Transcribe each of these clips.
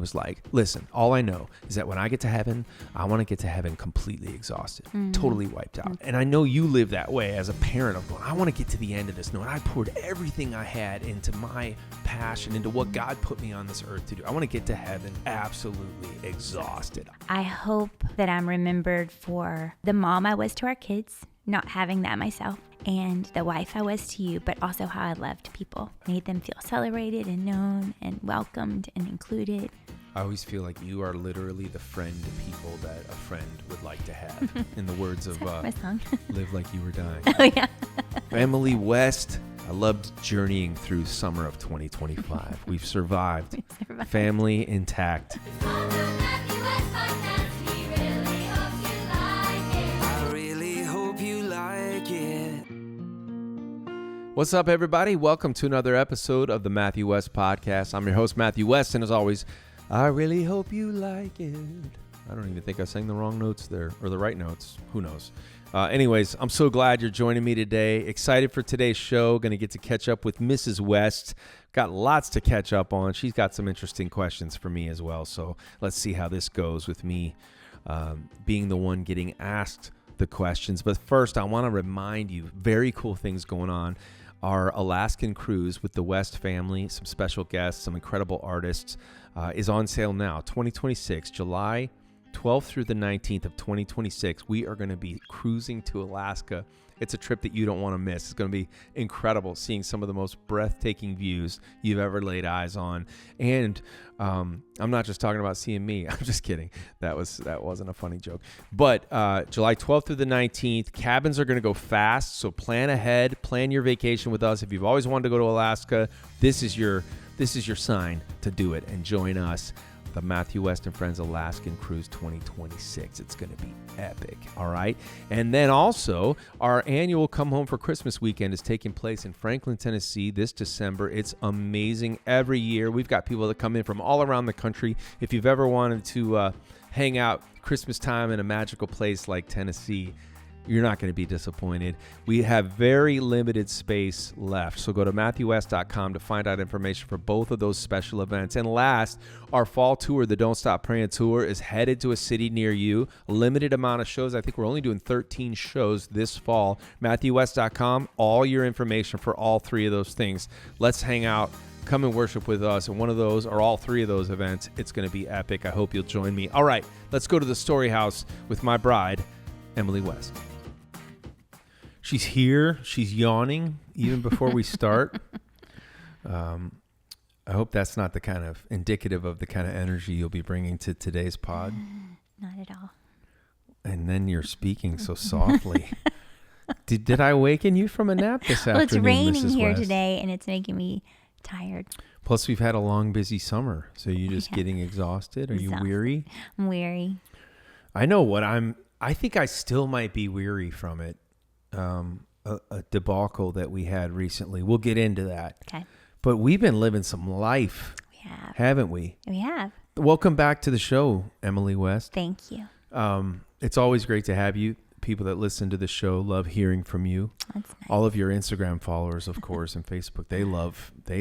was like, listen, all I know is that when I get to heaven, I want to get to heaven completely exhausted, totally wiped out. And I know you live that way as a parent of going, I want to get to the end of this knowing I poured everything I had into my passion, into what God put me on this earth to do. I want to get to heaven absolutely exhausted. I hope that I'm remembered for the mom I was to our kids, not having that myself, and the wife I was to you, but also how I loved people, made them feel celebrated and known and welcomed and included. I always feel like you are literally the friend to people that a friend would like to have. In the words of my song. Live Like You Were Dying. Oh, yeah. Emily West, I loved journeying through summer of 2025. We've survived. Family intact. What's up, everybody? Welcome to another episode of the Matthew West Podcast. I'm your host, Matthew West, and as always, I really hope you like it. I don't even think I sang the wrong notes there, or the right notes. Who knows? Anyways, I'm so glad you're joining me today. Excited for today's show. Going to get to catch up with Mrs. West. Got lots to catch up on. She's got some interesting questions for me as well. So let's see how this goes with me being the one getting asked the questions. But first, I want to remind you, very cool things going on. Our Alaskan cruise with the West family, some special guests, some incredible artists, is on sale now. 2026, July 12th through the 19th of 2026, we are going to be cruising to Alaska. It's a trip that you don't want to miss. It's going to be incredible, seeing some of the most breathtaking views you've ever laid eyes on. And I'm not just talking about seeing me. I'm just kidding. That wasn't a funny joke. But July 12th through the 19th, cabins are going to go fast. So plan ahead. Plan your vacation with us. If you've always wanted to go to Alaska, this is your sign to do it and join us. The Matthew West and Friends Alaskan Cruise 2026. It's going to be epic, all right? And then also, our annual Come Home for Christmas weekend is taking place in Franklin, Tennessee this December. It's amazing. Every year, we've got people that come in from all around the country. If you've ever wanted to hang out Christmas time in a magical place like Tennessee, you're not going to be disappointed. We have very limited space left. So go to MatthewWest.com to find out information for both of those special events. And last, our fall tour, the Don't Stop Praying tour, is headed to a city near you. A limited amount of shows. I think we're only doing 13 shows this fall. MatthewWest.com, all your information for all three of those things. Let's hang out. Come and worship with us. And one of those or all three of those events, it's going to be epic. I hope you'll join me. All right, let's go to the story house with my bride, Emily West. She's here. She's yawning even before we start. I hope that's not the kind of indicative of the kind of energy you'll be bringing to today's pod. Not at all. And then you're speaking so softly. Did I awaken you from a nap this afternoon, It's raining Mrs. here West? today, and it's making me tired. Plus, we've had a long, busy summer. So you're just getting exhausted? Are you weary? I'm weary. I know what I think I still might be weary from it. A debacle that we had recently. We'll get into that. Okay. But we've been living some life. We have. Haven't we? We have. Welcome back to the show, Emily West. Thank you. It's always great to have you. People that listen to the show love hearing from you. That's nice. All of your Instagram followers, of course, and Facebook, they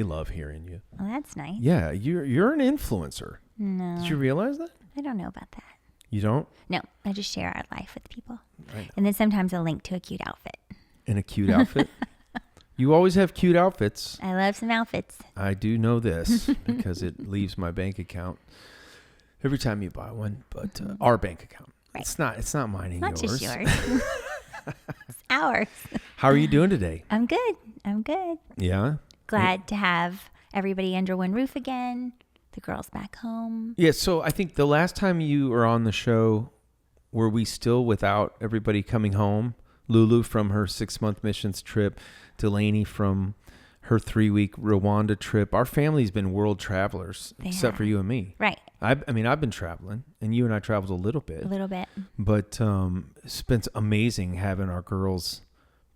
love hearing you. Oh, that's nice. Yeah, you're an influencer. No. Did you realize that? I don't know about that. You don't? No, I just share our life with people. Right. And then sometimes a link to a cute outfit. In a cute outfit? You always have cute outfits. I love some outfits. I do know this because it leaves my bank account every time you buy one, but our bank account. Right. It's not mine and not yours. Just yours. It's ours. How are you doing today? I'm good. Yeah? Glad to have everybody under one roof again. The girls back home. Yeah, so I think the last time you were on the show, were we still without everybody coming home? Lulu from her 6-month missions trip, Delaney from her 3-week Rwanda trip. Our family's been world travelers, except for you and me. Right. I've been traveling, and you and I traveled a little bit. But it's been amazing having our girls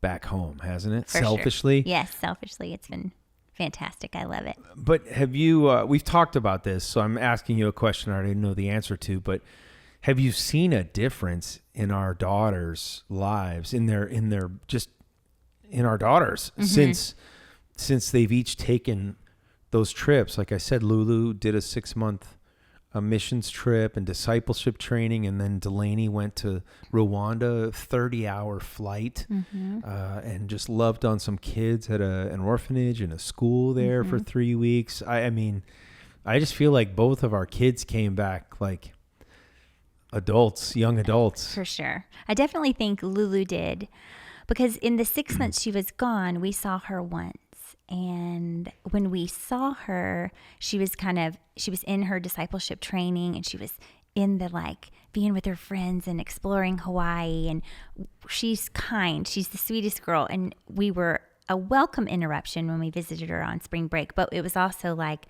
back home, hasn't it? For selfishly. Sure. Yes, selfishly. It's been fantastic. I love it. But have you, we've talked about this, so I'm asking you a question I already know the answer to, but have you seen a difference in our daughters' lives, in our daughters, since they've each taken those trips? Like I said, Lulu did a 6-month a missions trip and discipleship training, and then Delaney went to Rwanda, 30-hour flight, and just loved on some kids at an orphanage and a school there for 3 weeks. I mean, I just feel like both of our kids came back like adults, young adults. For sure. I definitely think Lulu did, because in the 6 months she was gone, we saw her once. And when we saw her, she was in her discipleship training, and she was in the like being with her friends and exploring Hawaii. And she's kind. She's the sweetest girl. And we were a welcome interruption when we visited her on spring break. But it was also like,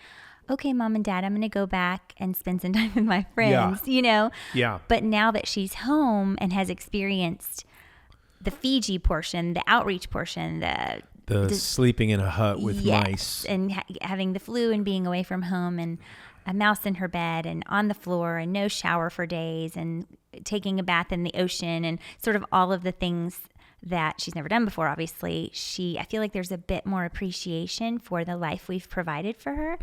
okay, Mom and Dad, I'm going to go back and spend some time with my friends, you know? Yeah. But now that she's home and has experienced the Fiji portion, the outreach portion, the sleeping in a hut with mice. And having the flu and being away from home and a mouse in her bed and on the floor and no shower for days and taking a bath in the ocean and sort of all of the things that she's never done before, obviously. I feel like there's a bit more appreciation for the life we've provided for her.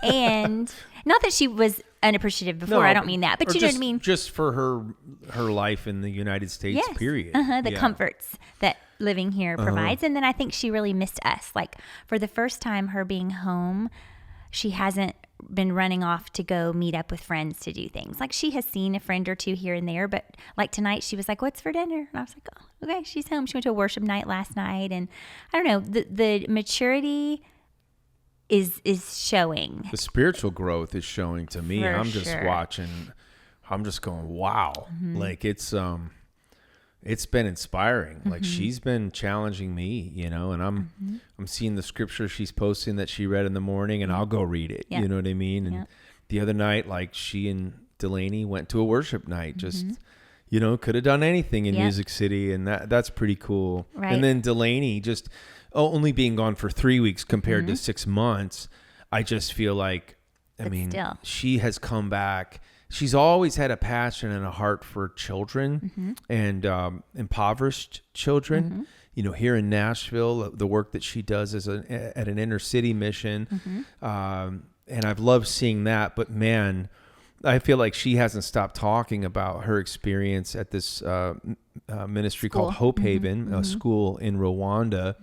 And not that she was unappreciative before, I don't mean that, but you know what I mean? Just for her life in the United States, period. The comforts that living here provides. And then I think she really missed us. Like, for the first time, her being home, she hasn't been running off to go meet up with friends to do things. Like, she has seen a friend or two here and there, but like tonight she was like, what's for dinner? And I was like, oh, okay, she's home. She went to a worship night last night. And I don't know, the maturity is showing. The spiritual growth is showing to me. For I'm just sure. watching. I'm just going, wow. Like, it's been inspiring. Like, she's been challenging me, you know, and I'm seeing the scripture she's posting that she read in the morning, and I'll go read it. You know what I mean? And the other night, like, she and Delaney went to a worship night, just, you know, could have done anything in Music City, and that's pretty cool. Right. And then Delaney just only being gone for 3 weeks compared to 6 months. I just feel like, she has come back. She's always had a passion and a heart for children and impoverished children. You know, here in Nashville, the work that she does is at an inner city mission. And I've loved seeing that. But man, I feel like she hasn't stopped talking about her experience at this ministry called Hope Haven, a school in Rwanda.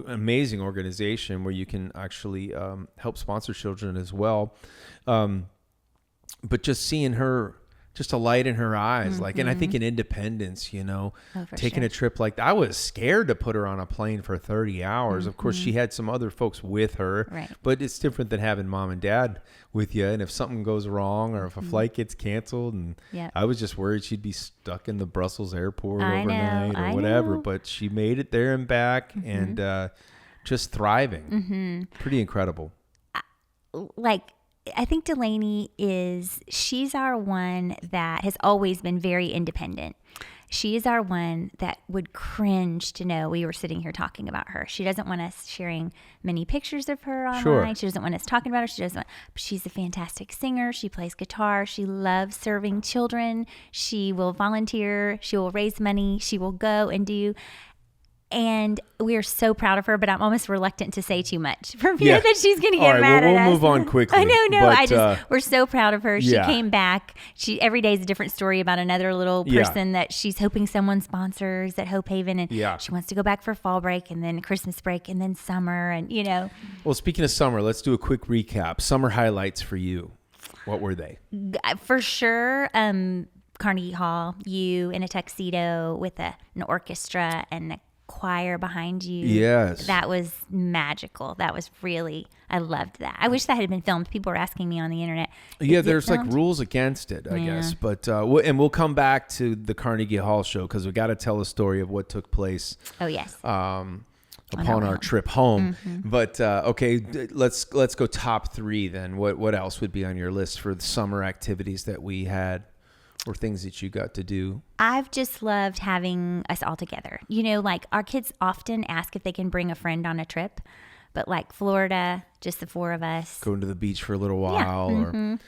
Amazing organization where you can actually help sponsor children as well. But just seeing her, just a light in her eyes, like, and I think in independence, you know, taking a trip like that. I was scared to put her on a plane for 30 hours. Of course, she had some other folks with her, but it's different than having Mom and Dad with you. And if something goes wrong or if a flight gets canceled, and I was just worried she'd be stuck in the Brussels airport overnight or whatever, but she made it there and back and just thriving. Pretty incredible. I think Delaney she's our one that has always been very independent. She is our one that would cringe to know we were sitting here talking about her. She doesn't want us sharing many pictures of her online. She doesn't want us talking about her. She's a fantastic singer. She plays guitar. She loves serving children. She will volunteer. She will raise money. She will go and do. And we are so proud of her, but I'm almost reluctant to say too much for fear that she's going to get mad at us. We'll move on quickly. I know. We're so proud of her. She came back. Every day is a different story about another little person that she's hoping someone sponsors at Hope Haven. And she wants to go back for fall break and then Christmas break and then summer. And, you know. Well, speaking of summer, let's do a quick recap. Summer highlights for you. What were they? For sure, Carnegie Hall, you in a tuxedo with an orchestra and a choir behind you. Yes. That was magical. That was really, I loved that. I wish that had been filmed. People were asking me on the internet. There's like rules against it, I guess. But we'll come back to the Carnegie Hall show because we got to tell a story of what took place. Oh, yes. Upon our trip home. But okay, let's go top 3 then. What else would be on your list for the summer activities that we had? Or things that you got to do? I've just loved having us all together. You know, like our kids often ask if they can bring a friend on a trip, but like Florida, just the 4 of us. Going to the beach for a little while or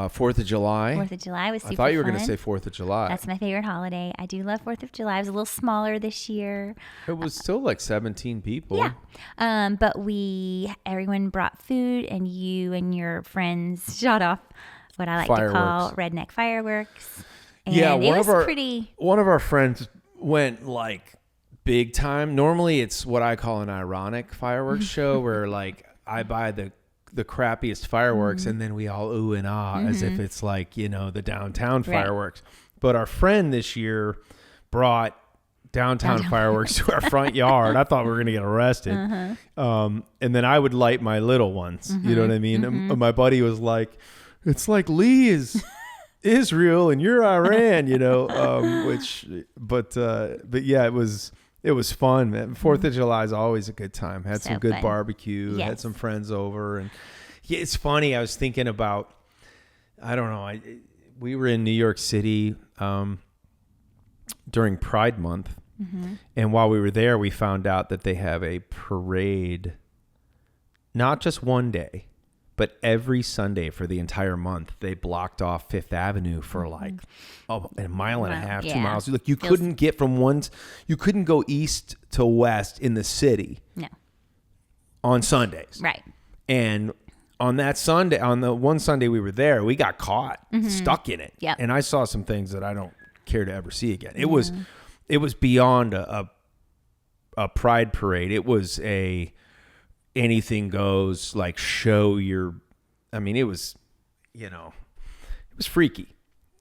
4th of July. 4th of July was super fun. I thought you were going to say 4th of July. That's my favorite holiday. I do love 4th of July. It was a little smaller this year. It was still like 17 people. Yeah. But everyone brought food and you and your friends shot off what I like fireworks. to call redneck fireworks. And Yeah, it was pretty. One of our friends went like big time. Normally, it's what I call an ironic fireworks show, where like I buy the crappiest fireworks, and then we all ooh and ah as if it's like, you know, the downtown fireworks. But our friend this year brought downtown fireworks to our front yard. I thought we were going to get arrested. And then I would light my little ones. You know what I mean? And my buddy was like, it's like Lee is Israel and you're Iran, you know, but yeah, it was fun, man. 4th of July is always a good time. Had some good barbecue, had some friends over. And yeah, it's funny. I was thinking about, I don't know. We were in New York City, during Pride Month. And while we were there, we found out that they have a parade, not just one day, but every Sunday for the entire month. They blocked off Fifth Avenue for like a mile and a half, 2 miles. Like you couldn't get you couldn't go east to west in the city. No. On Sundays. Right. And on that Sunday, on the one Sunday we were there, we got caught stuck in it. Yep. And I saw some things that I don't care to ever see again. It was beyond a pride parade. It was a anything goes, like show your, I mean, it was, you know, it was freaky.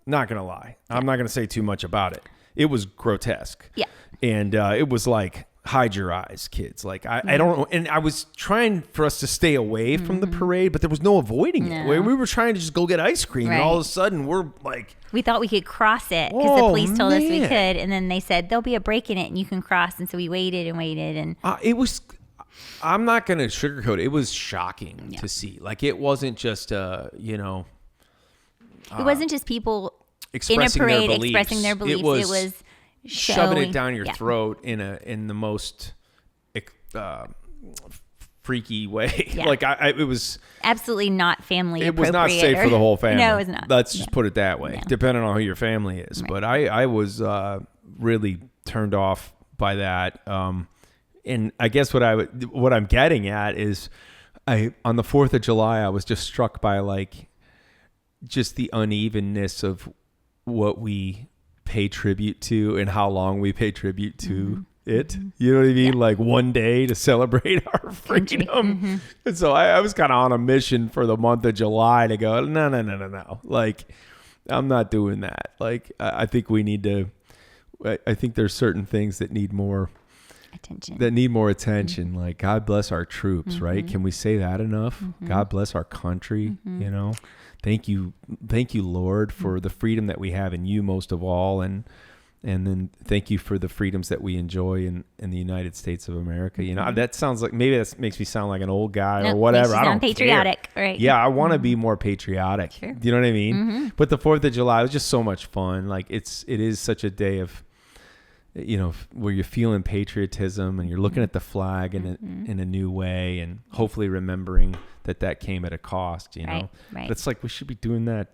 Not going to lie. I'm not going to say too much about it. It was grotesque. Yeah. And it was like, hide your eyes, kids. Like, I don't know. And I was trying for us to stay away from the parade, but there was no avoiding it. We were trying to just go get ice cream. And all of a sudden we're like, we thought we could cross it because the police told us we could. And then they said, there'll be a break in it and you can cross. And so we waited and waited. And it was, I'm not going to sugarcoat it. It was shocking to see. Like, it wasn't just, you know. It wasn't just people in a parade expressing their beliefs. It was shoving it down your throat in the most freaky way. Yeah. Like it was absolutely not family it appropriate. Was not safe for the whole family. No, it was not. Let's just put it that way, depending on who your family is. Right. But I was really turned off by that. And I guess what I'm getting at is on the 4th of July, I was just struck by like just the unevenness of what we pay tribute to and how long we pay tribute to it. You know what I mean? Yeah. Like one day to celebrate our freedom. And so I was kind of on a mission for the month of July to go, no. Like, I'm not doing that. Like, I think we need to, I think there's certain things that need more attention. Like, God bless our troops, right? Can we say that enough? God bless our country, you know? Thank you, Lord, for the freedom that we have in you most of all. And then thank you for the freedoms that we enjoy in the United States of America. You know, that sounds like, maybe that makes me sound like an old guy or whatever. I don't patriotic, care. Right? Yeah, I want to be more patriotic. Sure. Do you know what I mean? But the 4th of July was just so much fun. Like, it is such a day of, you know, where you're feeling patriotism and you're looking at the flag in a new way, and hopefully remembering that came at a cost, you know. Right. It's like we should be doing that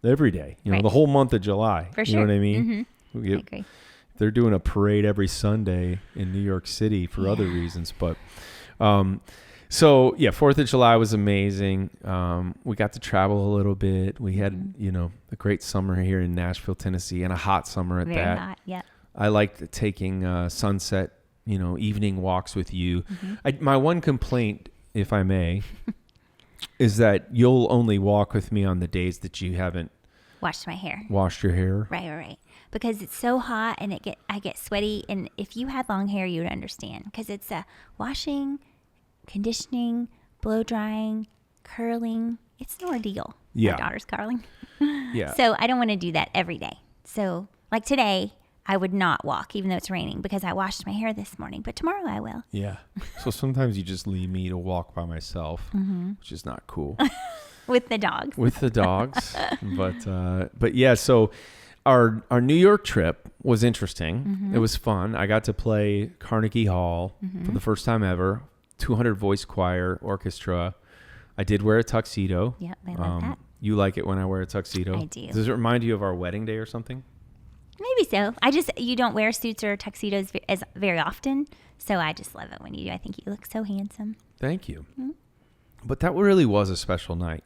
every day, you know, the whole month of July. For sure. You know what I mean? I agree. They're doing a parade every Sunday in New York City for other reasons, but so yeah, 4th of July was amazing. We got to travel a little bit. We had, you know, a great summer here in Nashville, Tennessee, and a hot summer at that. Very hot, yeah. I liked taking sunset, you know, evening walks with you. My one complaint, if I may, is that you'll only walk with me on the days that you haven't washed my hair. Washed your hair? Right. Because it's so hot and I get sweaty. And if you had long hair, you would understand. Because it's washing, conditioning, blow drying, curling. It's an ordeal. Yeah. My daughter's curling. Yeah. So I don't want to do that every day. So like today, I would not walk, even though it's raining, because I washed my hair this morning. But tomorrow I will. Yeah. So sometimes you just leave me to walk by myself, which is not cool. With the dogs. But yeah, so our New York trip was interesting. It was fun. I got to play Carnegie Hall for the first time ever, 200 voice choir orchestra. I did wear a tuxedo. Yep, I love that. You like it when I wear a tuxedo? I do. Does it remind you of our wedding day or something? Maybe so. You don't wear suits or tuxedos as very often, so I just love it when you do. I think you look so handsome. Thank you. But that really was a special night.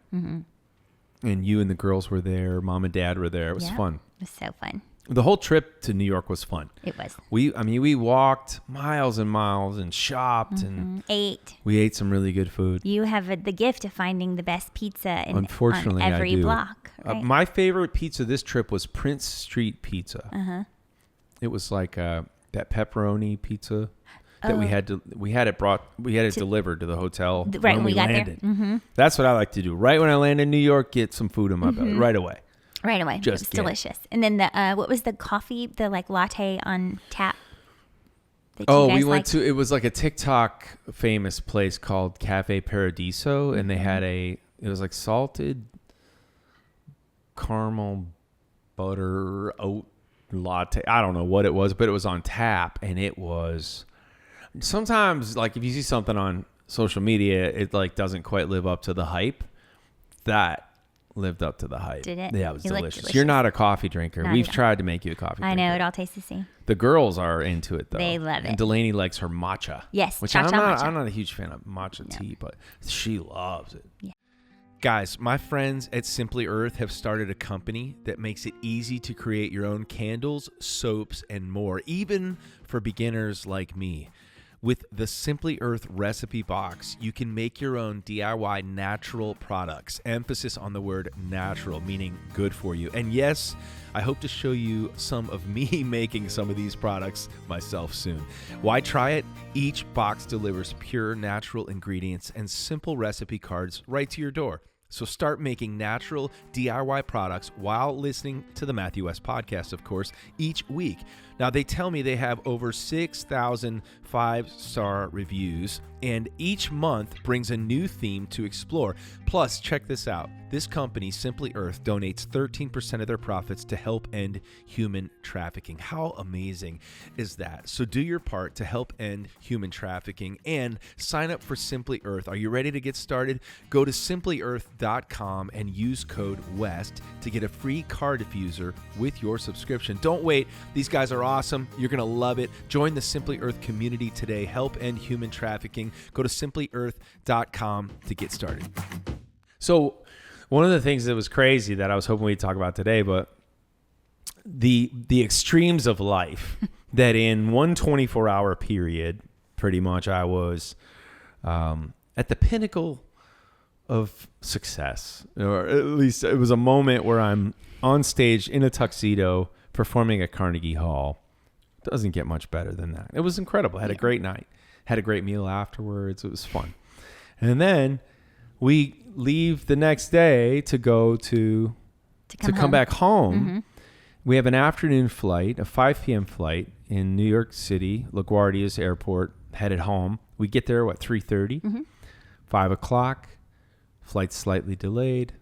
and you and the girls were there. Mom and Dad were there. It was fun. It was so fun. The whole trip to New York was fun. It was. We walked miles and miles and shopped and we ate some really good food. You have the gift of finding the best pizza Unfortunately, on every I do. block. Right? My favorite pizza this trip was Prince Street Pizza. It was like that pepperoni pizza that we had it delivered to the hotel right when we got landed. There. That's what I like to do. Right when I land in New York, get some food in my belly right away. Right away. It was delicious. And then what was the coffee, the like latte on tap? We went to, it was like a TikTok famous place called Cafe Paradiso, and they had it was like salted caramel butter oat latte. I don't know what it was, but it was on tap, and it was, sometimes like if you see something on social media, it like doesn't quite live up to the hype. That lived up to the hype. Did it? Yeah, it was delicious. You're not a coffee drinker. We've tried to make you a coffee drinker. I know, it all tastes the same. The girls are into it though. They love it. And Delaney likes her matcha. Yes, which matcha. I'm not a huge fan of matcha tea, but she loves it. Yeah. Guys, my friends at Simply Earth have started a company that makes it easy to create your own candles, soaps, and more, even for beginners like me. With the Simply Earth recipe box, you can make your own DIY natural products. Emphasis on the word natural, meaning good for you. And yes, I hope to show you some of me making some of these products myself soon. Why try it? Each box delivers pure natural ingredients and simple recipe cards right to your door. So start making natural DIY products while listening to the Matthew West podcast, of course, each week. Now, they tell me they have over 6,000 5-star reviews, and each month brings a new theme to explore. Plus, check this out. This company, Simply Earth, donates 13% of their profits to help end human trafficking. How amazing is that? So do your part to help end human trafficking and sign up for Simply Earth. Are you ready to get started? Go to simplyearth.com and use code WEST to get a free car diffuser with your subscription. Don't wait. These guys are awesome. You're going to love it. Join the Simply Earth community today. Help end human trafficking. Go to simplyearth.com to get started. So one of the things that was crazy that I was hoping we'd talk about today, but the extremes of life that in one 24-hour period, pretty much I was at the pinnacle of success, or at least it was a moment where I'm on stage in a tuxedo performing at Carnegie Hall. Doesn't get much better than that. It was incredible. Had a great night. Had a great meal afterwards. It was fun. And then we leave the next day to go to come back home. Mm-hmm. We have an afternoon flight, a 5 p.m. flight in New York City, LaGuardia Airport, headed home. We get there, 3:30? Mm-hmm. 5 o'clock. Flight's slightly delayed.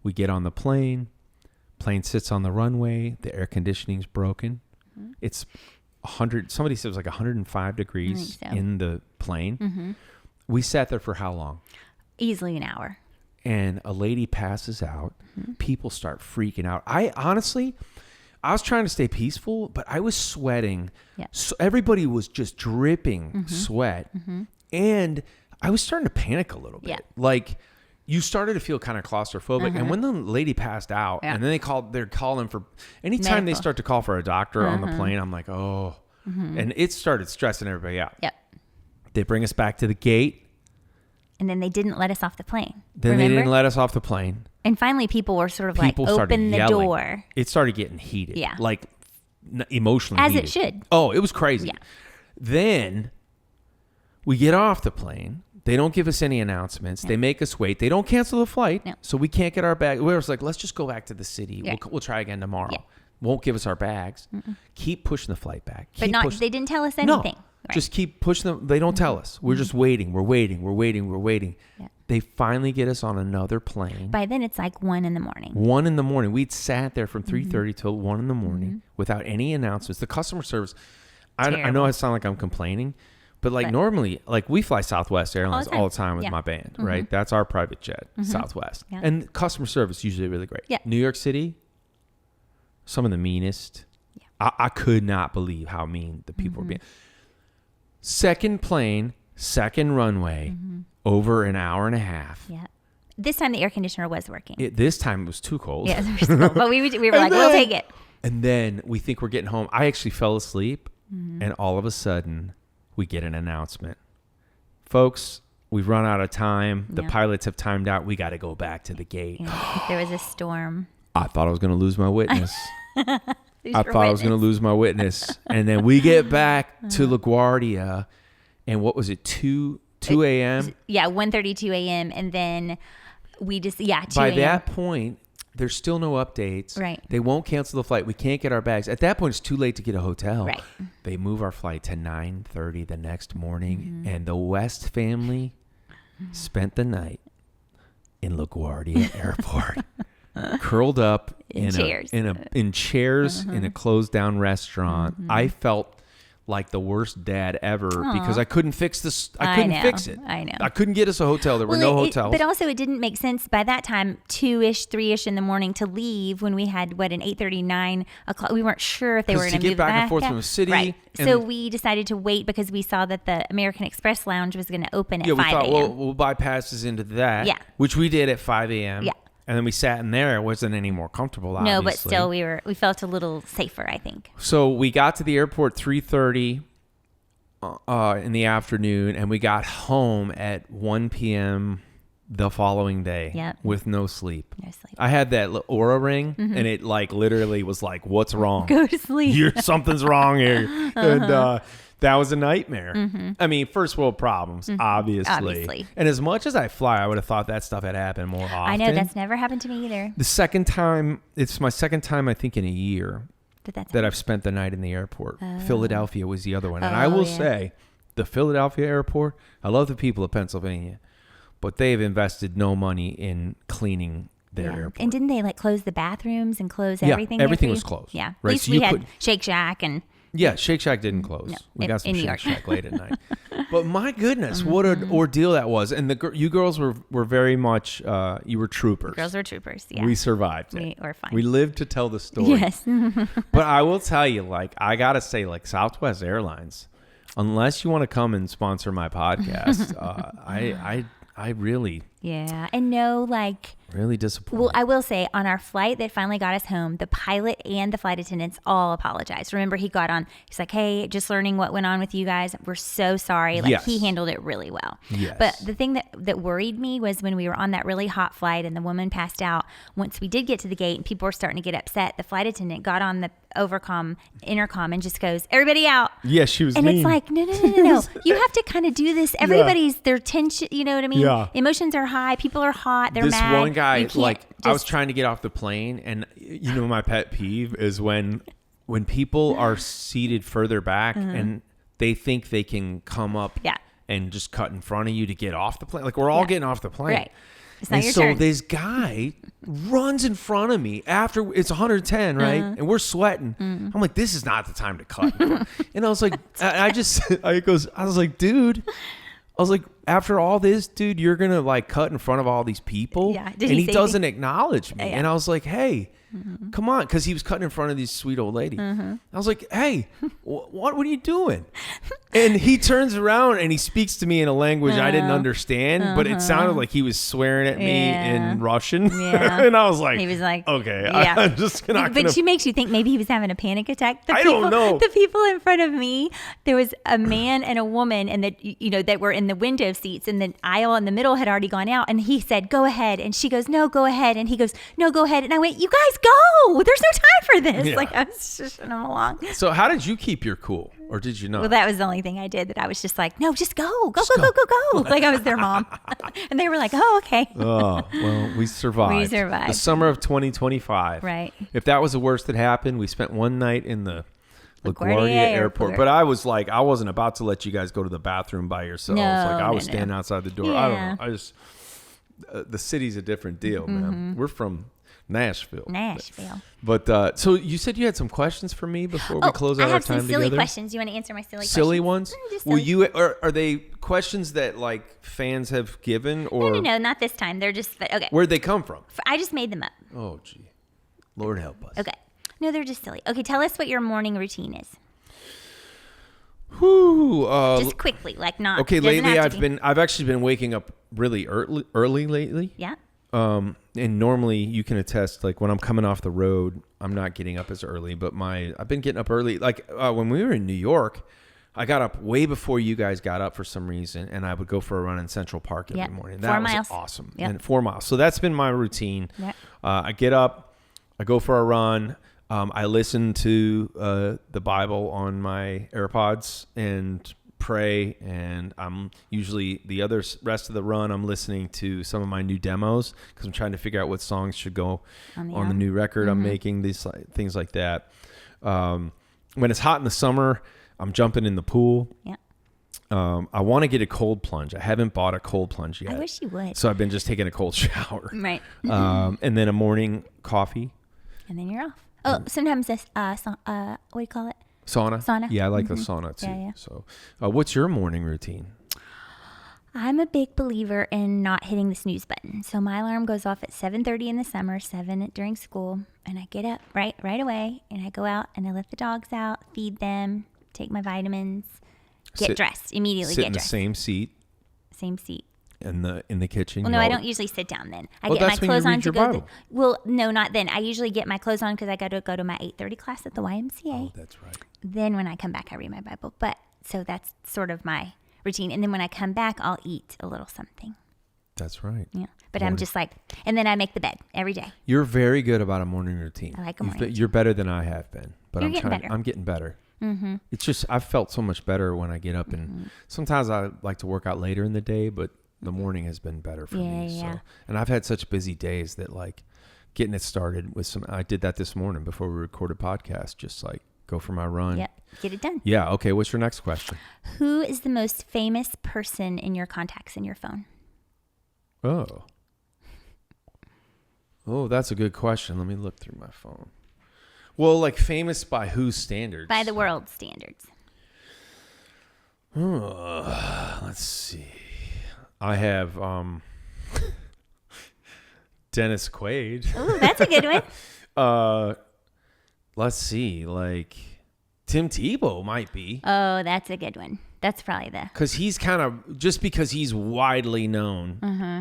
We get on the plane. Plane sits on the runway. The air conditioning's broken. Mm-hmm. It's 100. Somebody said it was like 105 degrees in the plane. Mm-hmm. We sat there for how long? Easily an hour. And a lady passes out. Mm-hmm. People start freaking out. I was trying to stay peaceful, but I was sweating. Yeah. So everybody was just dripping sweat. Mm-hmm. And I was starting to panic a little bit. Yeah. Like, you started to feel kind of claustrophobic. And when the lady passed out, and then they're calling for, anytime they start to call for a doctor on the plane, I'm like, oh. Mm-hmm. And it started stressing everybody out. Yep. They bring us back to the gate. And then they didn't let us off the plane. They didn't let us off the plane. And finally, people were sort of open the door. It started getting heated. Yeah. Like, emotionally As heated. it should. Oh, it was crazy. Yeah. Then we get off the plane. They don't give us any announcements. No. They make us wait. They don't cancel the flight. No. So we can't get our bag. We were like, let's just go back to the city. Yeah. We'll try again tomorrow. Yeah. Won't give us our bags. Mm-mm. Keep pushing the flight back. They didn't tell us anything. No. Right. Just keep pushing them. They don't tell us. We're just waiting. We're waiting. Yeah. They finally get us on another plane. By then, it's like 1 a.m. 1 a.m. We'd sat there from 3:30 till 1 a.m. without any announcements. The customer service, I know I sound like I'm complaining, but normally, we fly Southwest Airlines all the time with my band, right? That's our private jet, Southwest. Yeah. And customer service usually really great. Yeah. New York City, some of the meanest. Yeah. I could not believe how mean the people were being. Second plane, second runway, over an hour and a half. Yeah. this time the air conditioner was working. This time it was too cold. Yeah, it was cold. But we were like, we'll take it. And then we think we're getting home. I actually fell asleep, and all of a sudden we get an announcement. Folks, we've run out of time. The pilots have timed out. We got to go back to the gate. Yeah, there was a storm. I thought I was going to lose my witness. I was going to lose my witness. And then we get back to LaGuardia, and what was it, 2 a.m.? Yeah, 1:32 a.m. And then we just, 2 By a.m. that point, there's still no updates. Right. They won't cancel the flight. We can't get our bags. At that point, it's too late to get a hotel. Right. They move our flight to 9:30 the next morning, and the West family spent the night in LaGuardia Airport, curled up in chairs in a closed down restaurant. I felt like the worst dad ever because I couldn't fix this. I couldn't fix it. I know. I couldn't get us a hotel. There were no hotels. But also it didn't make sense by that time, 2-ish, 3-ish in the morning to leave when we had, an 8:30, 9 o'clock. We weren't sure if they were going to move get back and forth from the city. Right. So we decided to wait because we saw that the American Express Lounge was going to open at 5 a.m. we thought, we'll buy passes into that. Yeah. Which we did at 5 a.m. Yeah. And then we sat in there. It wasn't any more comfortable, obviously. No, but still we felt a little safer, I think. So we got to the airport 3:30 in the afternoon, and we got home at 1 p.m. the following day with no sleep. No sleep. I had that Aura ring, and it literally was like, what's wrong? Go to sleep. Something's wrong here. And that was a nightmare. I mean, first world problems, obviously. And as much as I fly, I would have thought that stuff had happened more often. I know, that's never happened to me either. The second time, it's my second time, I think, in a year that I've spent the night in the airport. Philadelphia was the other one. And I will say, the Philadelphia airport, I love the people of Pennsylvania, but they've invested no money in cleaning their airport. And didn't they close the bathrooms and close everything? Everything was closed. Yeah. Right? At least we had Shake Shack and... Yeah, Shake Shack didn't close. No, we got some in New Shake York. Shack late at night. But my goodness, what an ordeal that was. And you girls were very much, you were troopers. Girls were troopers, yeah. We survived it. We were fine. We lived to tell the story. Yes. But I will tell you, I got to say, Southwest Airlines, unless you want to come and sponsor my podcast, I really... Yeah. And no, really disappointed. Well, I will say on our flight that finally got us home, the pilot and the flight attendants all apologized. Remember, he got on, he's like, hey, just learning what went on with you guys. We're so sorry. He handled it really well. Yes. But the thing that worried me was when we were on that really hot flight and the woman passed out, once we did get to the gate and people were starting to get upset, the flight attendant got on the intercom and just goes, everybody out. Yeah, she was and mean. It's like, no. You have to kind of do this. Everybody's, their tension, you know what I mean? Yeah. Emotions are high. People are hot. They're this mad. This one guy, I was trying to get off the plane, and my pet peeve is when people are seated further back and they think they can come up and just cut in front of you to get off the plane. We're all getting off the plane. Right. It's not your turn. So this guy runs in front of me after it's 110, right? And we're sweating. I'm like, this is not the time to cut. And I was like, I was like, dude. I was like, after all this, dude, you're going to cut in front of all these people? Yeah. And he doesn't acknowledge me. And I was like, hey, come on. Because he was cutting in front of these sweet old lady. I was like, hey, what are you doing? And he turns around and he speaks to me in a language I didn't understand, but it sounded like he was swearing at me in Russian. Yeah. And I was like, he was like, okay, yeah. I'm just not But she makes you think maybe he was having a panic attack. I don't know. The people in front of me, there was a man and a woman and that were in the window seats, and the aisle in the middle had already gone out, and he said, go ahead. And she goes, no, go ahead. And he goes, no, go ahead. And I went, you guys go. There's no time for this. Yeah. I was shushing him along. So how did you keep your cool? Or did you not? Well, that was the only thing I did, that I was just like, no, just go. Go. Like I was their mom. And they were like, oh, okay. Oh, well, we survived. The summer of 2025. Right. If that was the worst that happened, we spent one night in the LaGuardia Airport. But I was like, I wasn't about to let you guys go to the bathroom by yourselves. I was standing outside the door. Yeah. I don't know. I just, the city's a different deal, man. We're from Nashville. But so you said you had some questions for me before we close out our time together? I have some silly questions. You want to answer my silly questions? Silly ones? Just Will silly. you? Are they questions that fans have given, or No, not this time. They're just okay. Where'd they come from? I just made them up. Oh, gee, Lord help us. Okay. No, they're just silly. Okay, tell us what your morning routine is. Whew, just quickly, not. Okay, lately I've actually been waking up really early lately. Yeah. And normally you can attest, like when I'm coming off the road, I'm not getting up as early, but I've been getting up early. Like when we were in New York, I got up way before you guys got up for some reason, and I would go for a run in Central Park every morning. That 4 miles. was awesome. Yep. And 4 miles. So that's been my routine. Yep. I get up, I go for a run. I listen to the Bible on my AirPods and pray, and I'm usually rest of the run I'm listening to some of my new demos because I'm trying to figure out what songs should go on the new record I'm making, these things like that. When it's hot in the summer, I'm jumping in the pool. Yeah. I want to get a cold plunge. I haven't bought a cold plunge yet. I wish you would. So I've been just taking a cold shower. Right. And then a morning coffee. And then you're off. Oh, sometimes this, what do you call it? Sauna? Yeah, I like the sauna too. Yeah. So what's your morning routine? I'm a big believer in not hitting the snooze button. So my alarm goes off at 7:30 in the summer, 7 during school, and I get up right away, and I go out and I let the dogs out, feed them, take my vitamins, get dressed, immediately sit get in dressed. the same seat Same seat. in the kitchen. Well, no, I don't usually sit down then. I Well, get my that's when you clothes on read to your go. Bible. Well, no, not then. I usually get my clothes on because I got to go to my 8:30 class at the YMCA. Oh, that's right. Then when I come back, I read my Bible. But so that's sort of my routine. And then when I come back, I'll eat a little something. That's right. Yeah. But I'm just like, and then I make the bed every day. You're very good about a morning routine. I like a morning routine. You're better than I have been, but You're getting better. I'm getting better. Mm-hmm. It's just I've felt so much better when I get up, and sometimes I like to work out later in the day, but the morning has been better for me. Yeah. So, and I've had such busy days that like getting it started with I did that this morning before we recorded podcast. Just like go for my run. Yep. Get it done. Yeah. Okay. What's your next question? Who is the most famous person in your contacts in your phone? Oh, that's a good question. Let me look through my phone. Well, like famous by whose standards? By the world's standards. Let's see. I have Dennis Quaid. Oh, that's a good one. Let's see. Like Tim Tebow might be. Oh, that's a good one. That's probably the. Because he's kind of, just because he's widely known. Mm-hmm.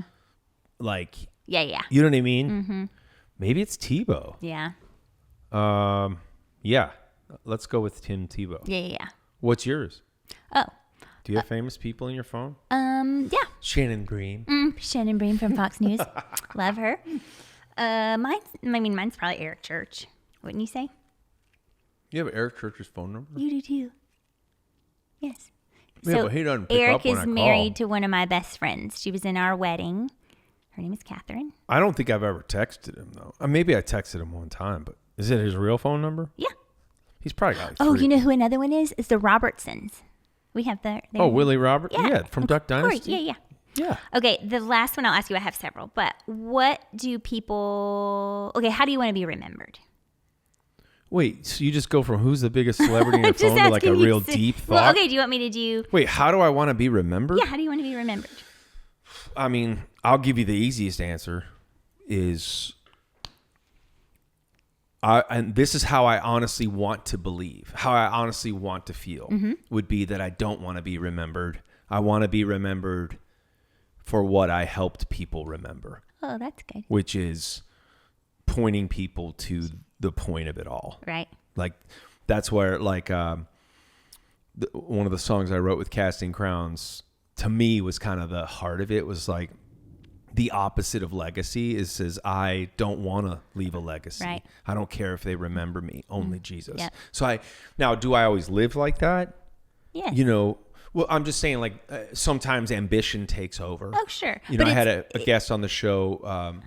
Like. Yeah. You know what I mean? Mm-hmm. Maybe it's Tebow. Yeah. Yeah. Let's go with Tim Tebow. Yeah. What's yours? Oh. Do you have famous people in your phone? Yeah. Shannon Green. Shannon Breen from Fox News. Love her. Mine's probably Eric Church. Wouldn't you say? You have Eric Church's phone number? You do too. Yes. Yeah, So but he doesn't pick Eric up when is I call. married to one of my best friends. She was in our wedding. Her name is Catherine. I don't think I've ever texted him, though. Maybe I texted him one time, but is it his real phone number? Yeah. He's probably got like Oh, 3. you know who another one is? It's the Robertsons. We have the. Willie Robert? Yeah, from Duck Corey. Dynasty? Yeah. Okay, the last one I'll ask you, I have several, but what do people... Okay, how do you want to be remembered? Wait, so you just go from who's the biggest celebrity in your Just phone to like a asking you real to- deep thought? Well, okay, do you want me to do... Wait, how do I want to be remembered? Yeah, how do you want to be remembered? I mean, I'll give you the easiest answer is... and this is how I honestly want to believe, how I honestly want to feel, would be that I don't want to be remembered. I want to be remembered for what I helped people remember. Oh, that's good. Which is pointing people to the point of it all. Right. Like, that's where, like, one of the songs I wrote with Casting Crowns, to me, was kind of the heart of it, was like, the opposite of legacy is I don't want to leave a legacy. Right. I don't care if they remember me, only Jesus. Yep. So now, do I always live like that? Yes. You know, well, I'm just saying, like, sometimes ambition takes over. Oh, sure. You know, I had a guest on the show,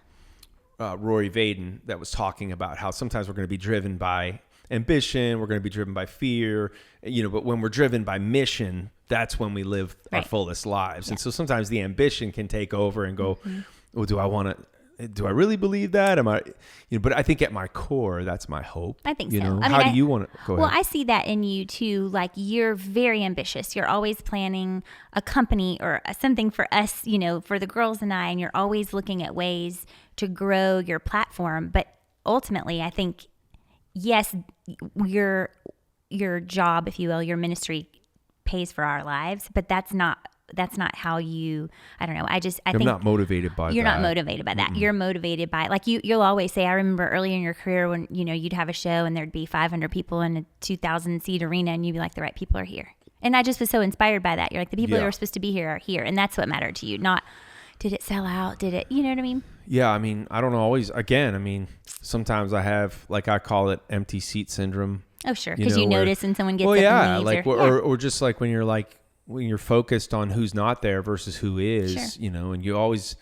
Rory Vaden, that was talking about how sometimes we're going to be driven by ambition, we're going to be driven by fear, you know, but when we're driven by mission, that's when we live our fullest lives. Yeah. And so sometimes the ambition can take over and go, well, do I really believe that? But I think at my core, that's my hope. I think so. I mean, how do you want to go ahead? Well, I see that in you too. Like, you're very ambitious. You're always planning a company or something for us, you know, for the girls and I, and you're always looking at ways to grow your platform. But ultimately, I think, yes, your job, if you will, your ministry pays for our lives, but that's not that's not how you, I don't know. I think I'm not motivated by you're that. not motivated by that. You're motivated by, like, you'll always say, I remember early in your career when, you'd have a show and there'd be 500 people in a 2,000 seat arena and you'd be like, the right people are here. And I just was so inspired by that. You're like, the people that are supposed to be here are here. And that's what mattered to you. Not, did it sell out? Did it, you know what I mean? Yeah. I mean, I don't always, again, I mean, sometimes I have, like, I call it empty seat syndrome. Oh, sure. Because you notice and someone gets up and leaves. Or just like when you're focused on who's not there versus who is, and you always,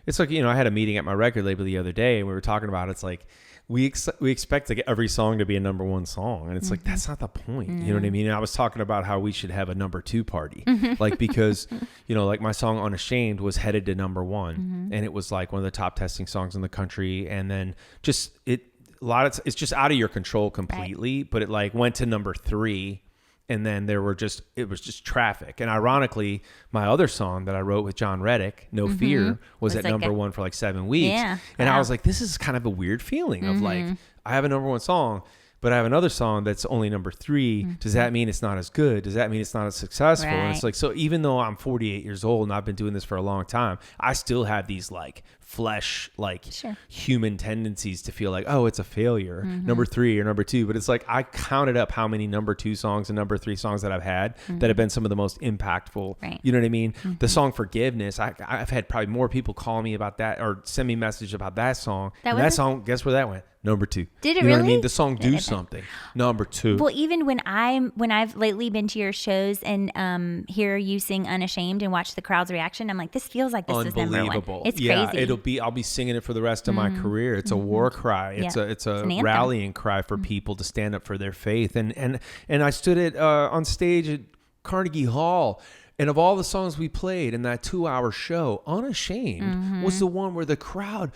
it's like, I had a meeting at my record label the other day and we were talking about, it's like, we expect like every song to be a number one song. And it's like, that's not the point. You know what I mean? And I was talking about how we should have a number two party, like, because, like my song Unashamed was headed to number one and it was like one of the top testing songs in the country. And then it's just out of your control completely, but it like went to number 3. And then it was just traffic. And ironically, my other song that I wrote with John Reddick, No Fear, was at like number 1 for like 7 weeks. Yeah. And I was like, this is kind of a weird feeling of like, I have a number 1 song, but I have another song that's only number 3. Does that mean it's not as good? Does that mean it's not as successful? Right. And it's like, so even though I'm 48 years old and I've been doing this for a long time, I still have these like flesh, like human tendencies to feel like, oh, it's a failure, number 3 or number 2. But it's like, I counted up how many number 2 songs and number 3 songs that I've had that have been some of the most impactful. Right. You know what I mean? The song Forgiveness, I've had probably more people call me about that or send me a message about that song. That song, guess where that went? Number 2. Did it you know really? What I mean? The song Do Something. Number 2. Well, even when I've lately been to your shows and hear you sing Unashamed and watch the crowd's reaction, I'm like, this feels like this is number 1. It's crazy. I'll be singing it for the rest of my career. It's a war cry. It's a rallying cry for people to stand up for their faith. And I stood on stage at Carnegie Hall. And of all the songs we played in that 2-hour show, Unashamed was the one where the crowd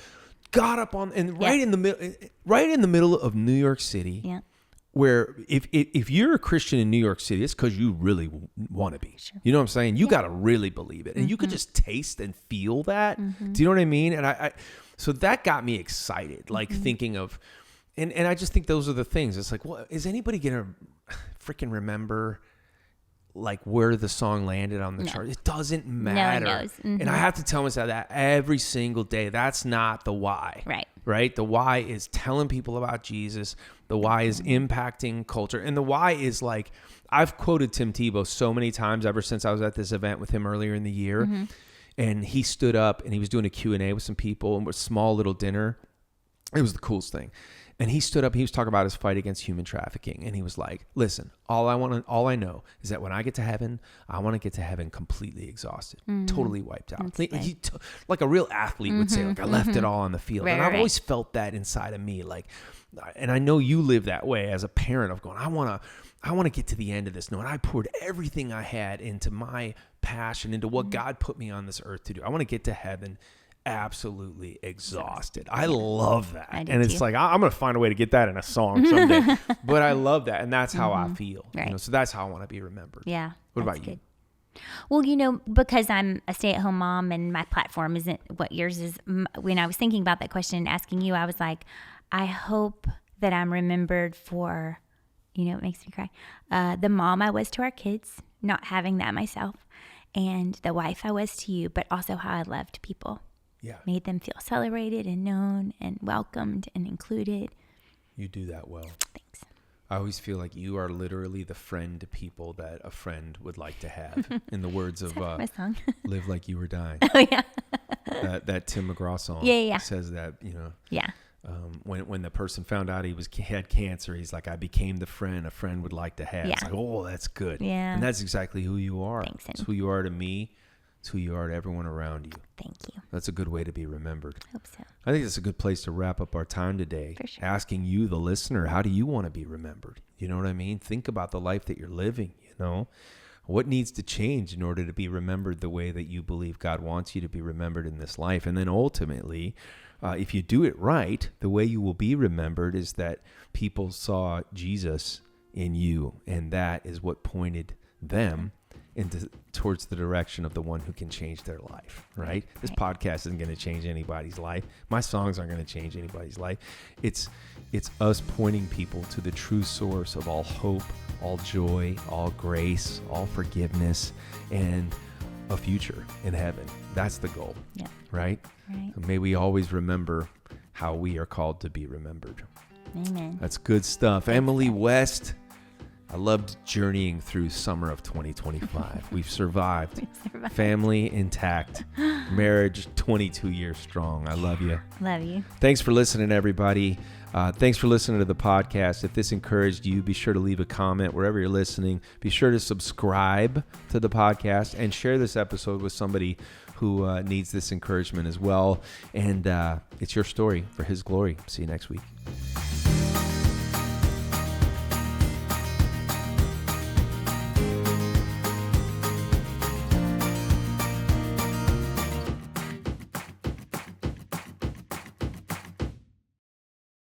got up on and right in the middle of New York City. Yeah. Where if you're a Christian in New York City, it's because you really want to be. Sure. You know what I'm saying? You got to really believe it. And you could just taste and feel that. Do you know what I mean? And I so that got me excited, like thinking of, and I just think those are the things. It's like, well, is anybody going to freaking remember like where the song landed on the chart? It doesn't matter. No one knows. And I have to tell myself that every single day. That's not the why. Right? The why is telling people about Jesus. The why is impacting culture. And the why is like, I've quoted Tim Tebow so many times ever since I was at this event with him earlier in the year. And he stood up and he was doing a Q&A with some people and a small little dinner. It was the coolest thing. And he stood up, he was talking about his fight against human trafficking. And he was like, listen, all I know is that when I get to heaven, I want to get to heaven completely exhausted, totally wiped out. Like a real athlete would say, like, I left it all on the field. And I've always felt that inside of me. Like, and I know you live that way as a parent of going, I want to get to the end of this. No, and I poured everything I had into my passion, into what God put me on this earth to do. I want to get to heaven absolutely exhausted. I love that. And it's like, I'm going to find a way to get that in a song someday. But I love that. And that's how I feel. Right. So that's how I want to be remembered. Yeah. What about you? Well, because I'm a stay-at-home mom and my platform isn't what yours is, when I was thinking about that question and asking you, I was like, I hope that I'm remembered for, it makes me cry, the mom I was to our kids, not having that myself, and the wife I was to you, but also how I loved people. Yeah. Made them feel celebrated and known and welcomed and included. You do that well. Thanks. I always feel like you are literally the friend to people that a friend would like to have. In the words of my song. Live Like You Were Dying. Oh, yeah. that Tim McGraw song says that, Yeah. When the person found out he had cancer, he's like, I became the friend a friend would like to have. Yeah. It's like, oh, that's good. Yeah. And that's exactly who you are. Thanks. It's who you are to me. It's who you are to everyone around you. Thank you. That's a good way to be remembered. I hope so. I think it's a good place to wrap up our time today. For sure. Asking you, the listener, how do you want to be remembered? You know what I mean? Think about the life that you're living, What needs to change in order to be remembered the way that you believe God wants you to be remembered in this life? And then ultimately, if you do it right, the way you will be remembered is that people saw Jesus in you, and that is what pointed them towards the direction of the one who can change their life, right? This podcast isn't going to change anybody's life. My songs aren't going to change anybody's life. It's us pointing people to the true source of all hope, all joy, all grace, all forgiveness, and a future in heaven. That's the goal, Yeah. right? Right. May we always remember how we are called to be remembered. Amen. That's good stuff. Emily West, I loved journeying through summer of 2025. We've survived. Family intact. Marriage 22 years strong. I love you. Love you. Thanks for listening, everybody. Thanks for listening to the podcast. If this encouraged you, be sure to leave a comment wherever you're listening. Be sure to subscribe to the podcast and share this episode with somebody who needs this encouragement as well. And it's your story for His glory. See you next week.